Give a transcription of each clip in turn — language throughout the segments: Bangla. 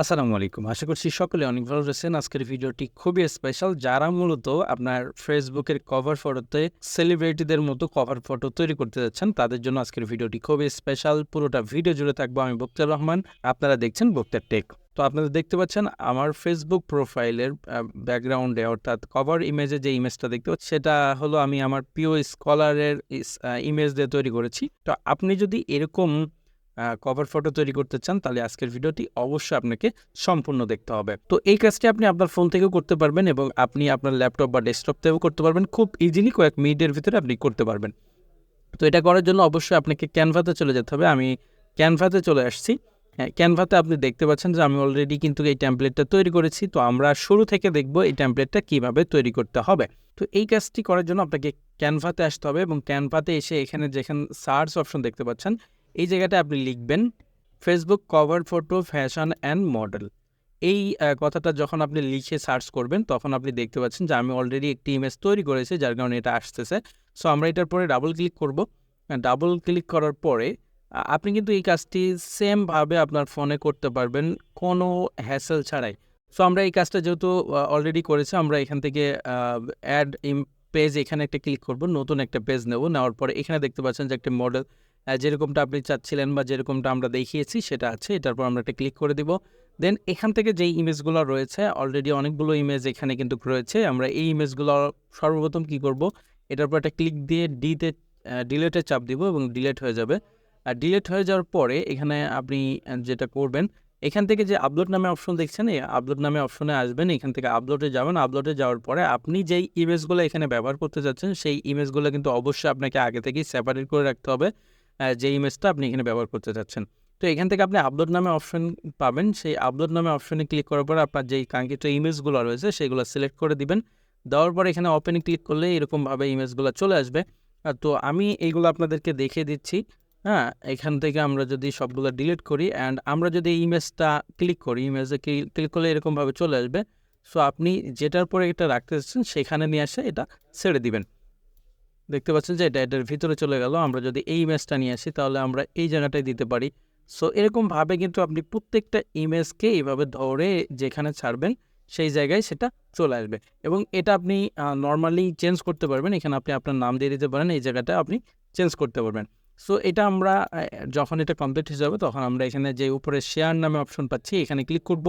আসসালামু আলাইকুম। আশা করছি সকলে অনেক ভালো রয়েছেন। আজকের ভিডিওটি খুবই স্পেশাল। যারা মূলত আপনার ফেসবুকের কভার ফটোতে সেলিব্রিটিদের মতো কভার ফটো তৈরি করতে যাচ্ছেন, তাদের জন্য আজকের ভিডিওটি খুবই স্পেশাল। পুরোটা ভিডিও জুড়ে থাকবো আমি বখতিয়ার রহমান। আপনারা দেখছেন বখতিয়ার টেক। তো আপনারা দেখতে পাচ্ছেন আমার ফেসবুক প্রোফাইলের ব্যাকগ্রাউন্ডে অর্থাৎ কভার ইমেজে যে ইমেজটা দেখতে পাচ্ছেন সেটা হলো আমি আমার প্রিয় স্কলারের ইমেজ দিয়ে তৈরি করেছি। তো আপনি যদি এরকম কভার ফটো তৈরি করতে চান তাহলে আজকের ভিডিওটি অবশ্যই আপনাকে সম্পূর্ণ দেখতে হবে। তো এই কাজটি আপনি আপনার ফোন থেকেও করতে পারবেন এবং আপনি আপনার ল্যাপটপ বা ডেস্কটপ থেকেও করতে পারবেন। খুব ইজিলি কয়েক মিনিটের ভিতরে আপনি করতে পারবেন। তো এটা করার জন্য অবশ্যই আপনাকে ক্যানভাতে চলে যেতে হবে। আমি ক্যানভাতে চলে আসছি। ক্যানভাতে আপনি দেখতে পাচ্ছেন যে আমি অলরেডি কিন্তু এই টেমপ্লেটটা তৈরি করেছি। তো আমরা শুরু থেকে দেখব এই টেমপ্লেটটা কীভাবে তৈরি করতে হবে। তো এই কাজটি করার জন্য আপনাকে ক্যানভাতে আসতে হবে এবং ক্যানভাতে এসে এখানে যেখানে সার্চ অপশন দেখতে পাচ্ছেন এই জায়গাটা আপনি লিখবেন Facebook cover photo fashion and model. এই কথাটা যখন আপনি লিখে সার্চ করবেন তখন আপনি দেখতে পাচ্ছেন যে আমি অলরেডি একটি ইমেজ তৈরি করেছি, যার কারণে এটা আসতেছে। সো আমরা এটার পরে ডাবল ক্লিক করব। ডাবল ক্লিক করার পরে আপনি কিন্তু এই কাজটি সেমভাবে আপনার ফোনে করতে পারবেন কোনো হ্যাসেল ছাড়াই। সো আমরা এই কাজটা যেহেতু অলরেডি করেছি, আমরা এখান থেকে অ্যাড পেজ এখানে একটা ক্লিক করব, নতুন একটা পেজ নেব। নেওয়ার পরে এখানে দেখতে পাচ্ছেন যে একটা মডেল যেরকমটা আপনি চাচ্ছিলেন বা যেরকমটা আমরা দেখিয়েছি সেটা আছে। এটার পর আমরা একটা ক্লিক করে দিব। দেন এখান থেকে যেই ইমেজগুলো রয়েছে অলরেডি অনেকগুলো ইমেজ এখানে কিন্তু রয়েছে। আমরা এই ইমেজগুলো সর্বপ্রথম কি করব, এটার পর একটা ক্লিক দিয়ে ডিলেটে চাপ দিব এবং ডিলেট হয়ে যাবে। আর ডিলেট হয়ে যাওয়ার পরে এখানে আপনি যেটা করবেন, এখান থেকে যে আপলোড নামে অপশন দেখছেন, এই আপলোড নামে অপশনে আসবেন। এখান থেকে আপলোডে যাবেন। আপলোডে যাওয়ার পরে আপনি যেই ইমেজগুলো এখানে ব্যবহার করতে যাচ্ছেন সেই ইমেজগুলো কিন্তু অবশ্যই আপনাকে আগে থেকেই সেপারেট করে রাখতে হবে যে ইমেজটা আপনি এখানে ব্যবহার করতে চাচ্ছেন। তো এখান থেকে আপনি আপলোড নামে অপশন পাবেন। সেই আপলোড নামে অপশনে ক্লিক করার পরে আপনার যেই কাঙ্ক্ষিত ইমেজগুলো রয়েছে সেগুলো সিলেক্ট করে দিবেন। দেওয়ার পরে এখানে ওপেনে ক্লিক করলে এরকমভাবে ইমেজগুলো চলে আসবে। তো আমি এইগুলো আপনাদেরকে দেখিয়ে দিচ্ছি। হ্যাঁ, এখান থেকে আমরা যদি সবগুলো ডিলিট করি অ্যান্ড আমরা যদি এই ইমেজটা ক্লিক করি, ইমেজে ক্লিক করলে এরকমভাবে চলে আসবে। সো আপনি যেটার পরে এটা রাখতে চাচ্ছেন সেখানে নিয়ে এসে এটা ছেড়ে দিবেন। দেখতে পাচ্ছেন যে এটার ভিতরে চলে গেল। আমরা যদি এই ইমেজটা নিয়ে আসি তাহলে আমরা এই জায়গাটায় দিতে পারি। সো এরকমভাবে কিন্তু আপনি প্রত্যেকটা ইমেজকে এইভাবে ধরে যেখানে ছাড়বেন সেই জায়গায় সেটা চলে আসবে এবং এটা আপনি নর্মালি চেঞ্জ করতে পারবেন। এখানে আপনি আপনার নাম দিয়ে দিতে পারেন, এই জায়গাটা আপনি চেঞ্জ করতে পারবেন। সো এটা আমরা যখন এটা কমপ্লিট হয়ে যাবে তখন আমরা এখানে যে উপরে শেয়ার নামে অপশন পাচ্ছি এখানে ক্লিক করব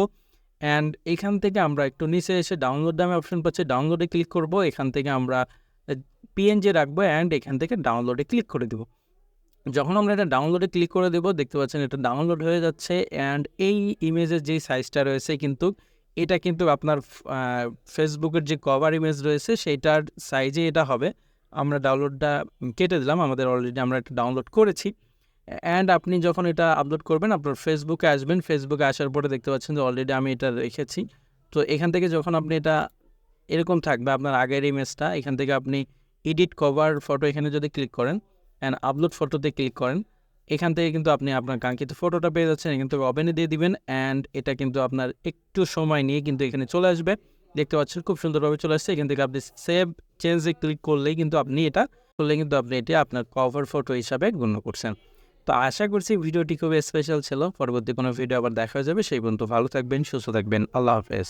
অ্যান্ড এখান থেকে আমরা একটু নিচে এসে ডাউনলোড নামে অপশন পাচ্ছি, ডাউনলোডে ক্লিক করব। এখান থেকে আমরা পিএনজি রাখবো অ্যান্ড এখান থেকে ডাউনলোডে ক্লিক করে দেবো। যখন আমরা এটা ডাউনলোডে ক্লিক করে দেবো দেখতে পাচ্ছেন এটা ডাউনলোড হয়ে যাচ্ছে অ্যান্ড এই ইমেজের যেই সাইজটা রয়েছে কিন্তু এটা কিন্তু আপনার ফেসবুকের যে কভার ইমেজ রয়েছে সেইটার সাইজে এটা হবে। আমরা ডাউনলোডটা কেটে দিলাম, আমাদের অলরেডি আমরা এটা ডাউনলোড করেছি। অ্যান্ড আপনি যখন এটা আপলোড করবেন আপনার ফেসবুকে আসবেন। ফেসবুকে আসার পরে দেখতে পাচ্ছেন যে অলরেডি আমি এটা রেখেছি। তো এখান থেকে যখন আপনি এটা এরকম থাকবে আপনার আগের ইমেজটা, এখান থেকে আপনি এডিট কভার ফটো এখানে যদি ক্লিক করেন অ্যান্ড আপলোড ফটোতে ক্লিক করেন, এখান থেকে কিন্তু আপনি আপনার কাঙ্ক্ষিত ফটোটা পেয়ে যাচ্ছেন। এখান থেকে ওপেনে দিয়ে দিবেন অ্যান্ড এটা কিন্তু আপনার একটু সময় নিয়ে কিন্তু এখানে চলে আসবে। দেখতে পাচ্ছেন খুব সুন্দরভাবে চলে আসছে। এখান থেকে আপনি সেভ চেঞ্জে ক্লিক করলেই কিন্তু আপনি এটা আপনার কভার ফটো হিসাবে গণ্য করছেন। তো আশা করছি ভিডিওটি খুবই স্পেশাল ছিল। পরবর্তী কোনো ভিডিও আবার দেখা যাবে। সেই পর্যন্ত ভালো থাকবেন, সুস্থ থাকবেন। আল্লাহ হাফেজ।